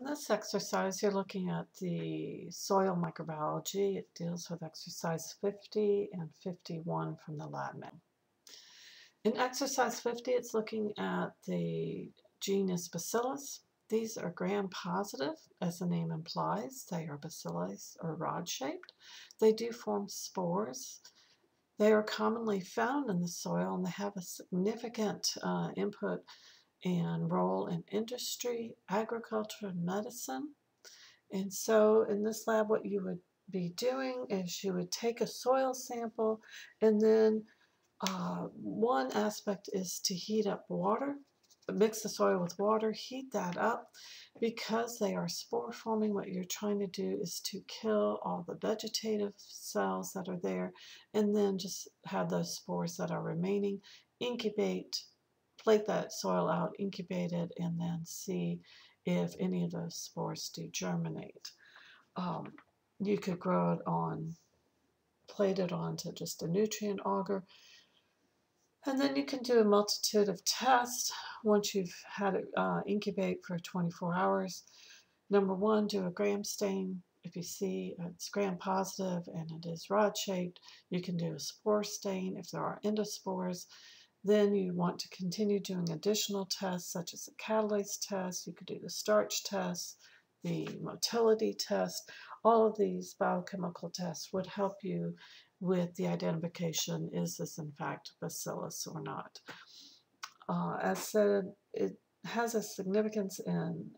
In this exercise, you're looking at the soil microbiology. It deals with exercise 50 and 51 from the lab manual. In exercise 50, it's looking at the genus Bacillus. These are gram-positive, as the name implies. They are bacillus or rod-shaped. They do form spores. They are commonly found in the soil, and they have a significant input and role in industry, agriculture, and medicine. And so in this lab, what you would be doing is you would take a soil sample, and then one aspect is to heat up water, mix the soil with water, heat that up. Because they are spore forming, what you're trying to do is to kill all the vegetative cells that are there, and then just have those spores that are remaining incubate, plate that soil out, incubate it, and then see if any of those spores do germinate. You could grow it on, plate it onto just a nutrient auger, and then you can do a multitude of tests once you've had it incubate for 24 hours. Number one, do a gram stain. If you see it's gram-positive and it is rod-shaped, you can do a spore stain if there are endospores. Then you want to continue doing additional tests such as the catalase test. You could do the starch test, the motility test. All of these biochemical tests would help you with the identification, is this in fact bacillus or not. As said, it has a significance in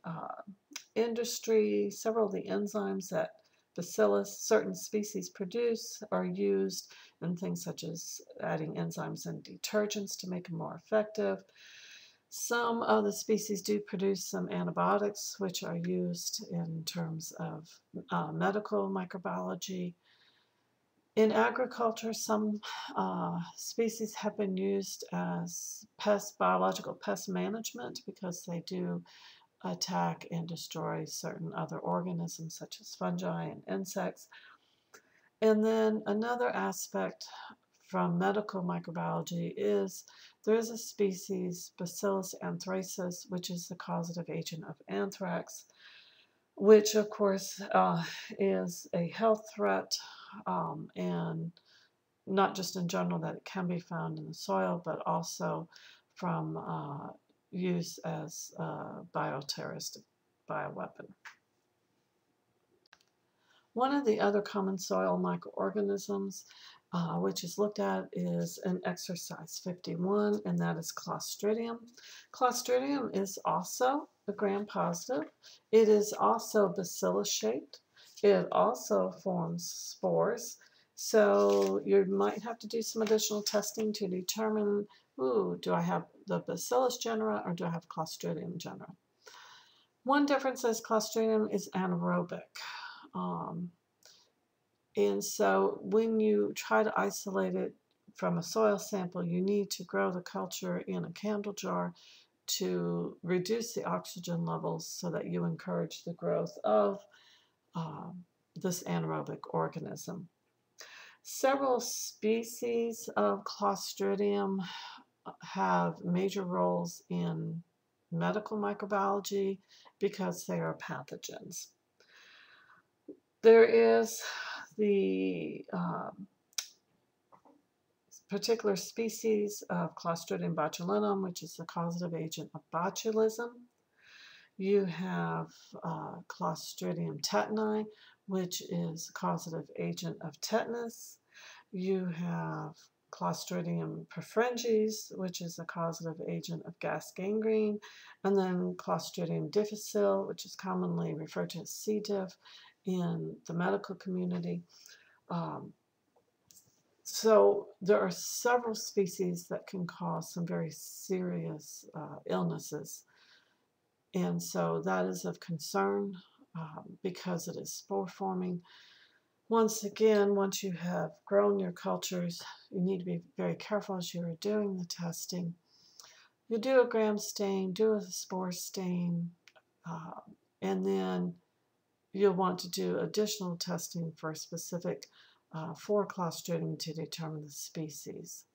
industry. Several of the enzymes that bacillus, certain species produce, are used in things such as adding enzymes in detergents to make them more effective. Some of the species do produce some antibiotics, which are used in terms of medical microbiology. In agriculture, some species have been used as biological pest management because they do attack and destroy certain other organisms such as fungi and insects. And then another aspect from medical microbiology is there is a species, Bacillus Anthracis, which is the causative agent of anthrax, which of course is a health threat, and not just in general that it can be found in the soil, but also from use as a bioterrorist bioweapon. One of the other common soil microorganisms which is looked at is in exercise 51, and that is Clostridium. Clostridium is also a gram-positive. It is also bacillus-shaped. It also forms spores. So you might have to do some additional testing to determine, do I have the Bacillus genera or do I have Clostridium genera? One difference is Clostridium is anaerobic. And so when you try to isolate it from a soil sample, you need to grow the culture in a candle jar to reduce the oxygen levels so that you encourage the growth of this anaerobic organism. Several species of Clostridium have major roles in medical microbiology because they are pathogens. There is the particular species of Clostridium botulinum, which is the causative agent of botulism. You have Clostridium tetani, which is the causative agent of tetanus. You have Clostridium perfringens, which is a causative agent of gas gangrene, and then Clostridium difficile, which is commonly referred to as C. diff in the medical community. So there are several species that can cause some very serious illnesses. And so that is of concern because it is spore forming. Once again, once you have grown your cultures, you need to be very careful as you are doing the testing. You do a gram stain, do a spore stain, and then you'll want to do additional testing for specific for Clostridium to determine the species.